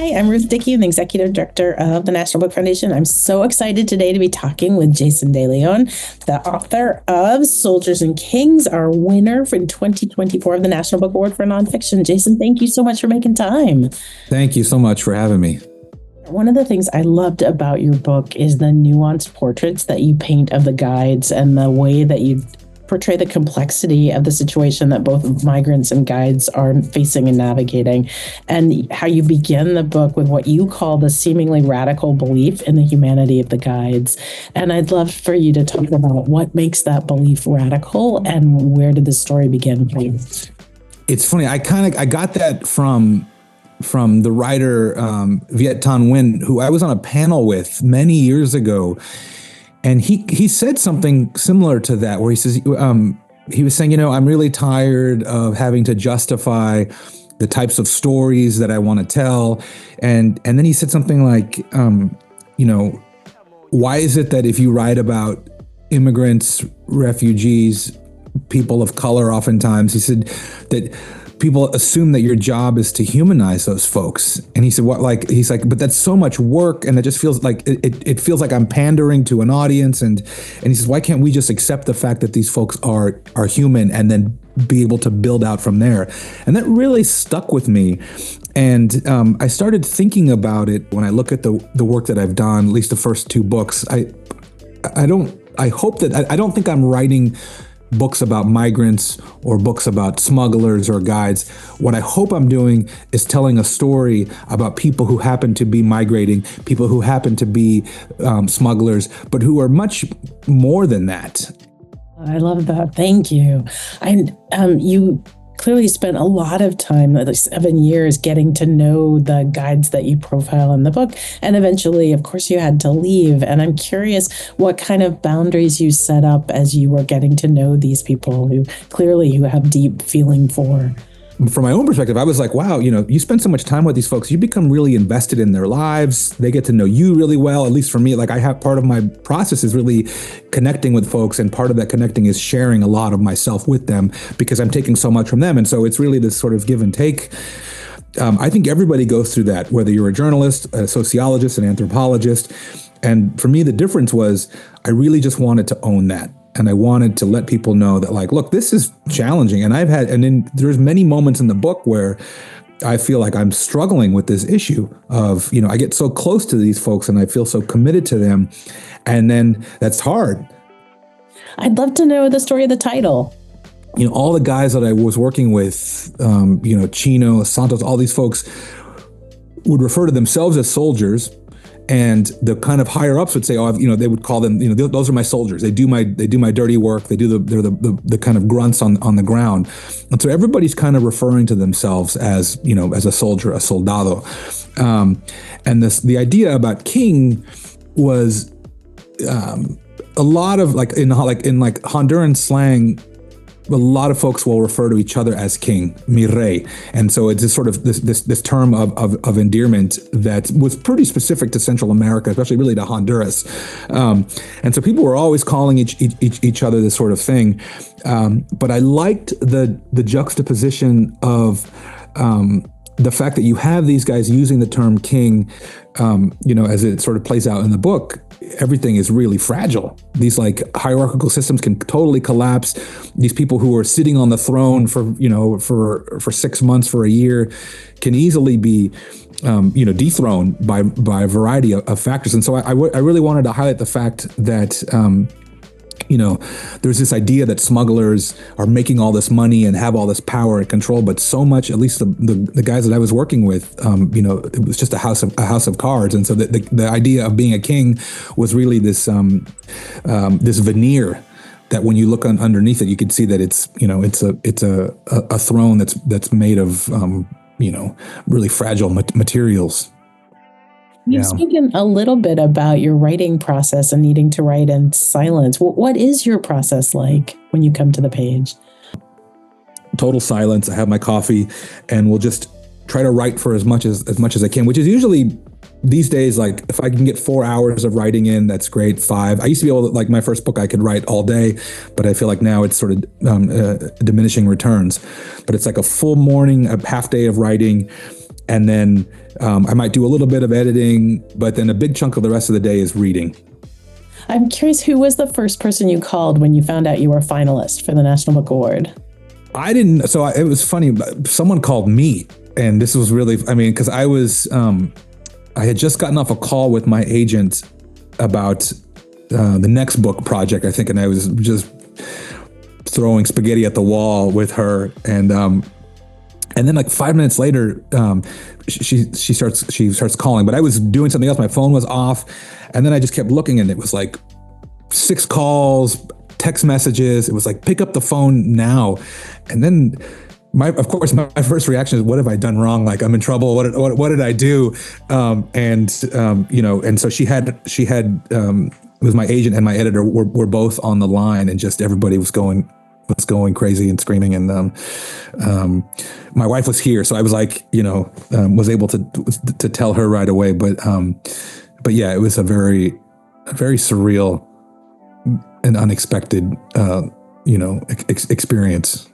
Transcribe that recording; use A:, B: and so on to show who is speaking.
A: Hi, I'm Ruth Dickey, the Executive Director of the National Book Foundation. I'm so excited today to be talking with Jason De Leon, the author of Soldiers and Kings, our winner for 2024 of the National Book Award for Nonfiction. Jason, thank you so much for making time.
B: Thank you so much for having me.
A: One of the things I loved about your book is the nuanced portraits that you paint of the guides and the way that you portray the complexity of the situation that both migrants and guides are facing and navigating, and how you begin the book with what you call the seemingly radical belief in the humanity of the guides. And I'd love for you to talk about what makes that belief radical and where did the story begin for you?
B: It's funny. I got that from the writer Viet Thanh Nguyen, who I was on a panel with many years ago. And he said something similar to that, where he says, he was saying, I'm really tired of having to justify the types of stories that I want to tell. And then he said something like, why is it that if you write about immigrants, refugees, people of color, oftentimes, he said that people assume that your job is to humanize those folks. And he said, he's like, but that's so much work. And it just feels like, it feels like I'm pandering to an audience. And he says, why can't we just accept the fact that these folks are human and then be able to build out from there? And that really stuck with me. And I started thinking about it when I look at the work that I've done, at least the first two books. I don't think I'm writing books about migrants or books about smugglers or guides. What I hope I'm doing is telling a story about people who happen to be migrating, people who happen to be smugglers, but who are much more than that.
A: I love that. Thank you. And you clearly spent a lot of time, like 7 years, getting to know the guides that you profile in the book. And eventually, of course, you had to leave. And I'm curious what kind of boundaries you set up as you were getting to know these people who you have deep feeling for.
B: From my own perspective, I was like, wow, you spend so much time with these folks, you become really invested in their lives. They get to know you really well. At least for me, like I have part of my process is really connecting with folks. And part of that connecting is sharing a lot of myself with them because I'm taking so much from them. And so it's really this sort of give and take. I think everybody goes through that, whether you're a journalist, a sociologist, an anthropologist. And for me, the difference was I really just wanted to own that. And I wanted to let people know that, like, look, this is challenging. And then there's many moments in the book where I feel like I'm struggling with this issue of, I get so close to these folks and I feel so committed to them. And then that's hard.
A: I'd love to know the story of the title.
B: All the guys that I was working with, Chino, Santos, all these folks would refer to themselves as soldiers. And the kind of higher ups would say, they would call them, those are my soldiers. They do my dirty work. They're the kind of grunts on the ground. And so everybody's kind of referring to themselves as a soldier, a soldado. And the idea about king was a lot of in Honduran slang. A lot of folks will refer to each other as king, mi rey. And so it's just sort of this term of endearment that was pretty specific to Central America, especially really to Honduras. And so people were always calling each other this sort of thing. But I liked the juxtaposition of the fact that you have these guys using the term king, as it sort of plays out in the book. Everything is really fragile. These hierarchical systems can totally collapse. These people who are sitting on the throne for 6 months, for a year, can easily be, dethroned by a variety of factors. And so I really wanted to highlight the fact that, there's this idea that smugglers are making all this money and have all this power and control, but so much, at least the guys that I was working with, it was just a house of cards. And so the idea of being a king was really this veneer that when you look underneath it, you could see that it's a throne that's made of really fragile materials.
A: You've spoken a little bit about your writing process and needing to write in silence. What is your process like when you come to the page?
B: Total silence. I have my coffee, and we'll just try to write for as much as I can, which is usually these days, if I can get 4 hours of writing in, that's great. 5. I used to be able to, my first book, I could write all day, but I feel like now it's sort of diminishing returns. But it's like a full morning, a half day of writing. And then I might do a little bit of editing, but then a big chunk of the rest of the day is reading.
A: I'm curious, who was the first person you called when you found out you were a finalist for the National Book Award?
B: I didn't. So it was funny. Someone called me, and this was really, because I had just gotten off a call with my agent about the next book project, I think, and I was just throwing spaghetti at the wall with her, and then like 5 minutes later, she starts calling, but I was doing something else. My phone was off, and then I just kept looking, and it was like 6 calls, text messages. It was like, pick up the phone now. And then of course, my first reaction is, what have I done wrong? Like, I'm in trouble. What did I do? And so she had it was my agent and my editor were both on the line, and just everybody was going crazy and screaming. And my wife was here, so I was like, was able to tell her right away. But yeah, it was a very surreal and unexpected, experience.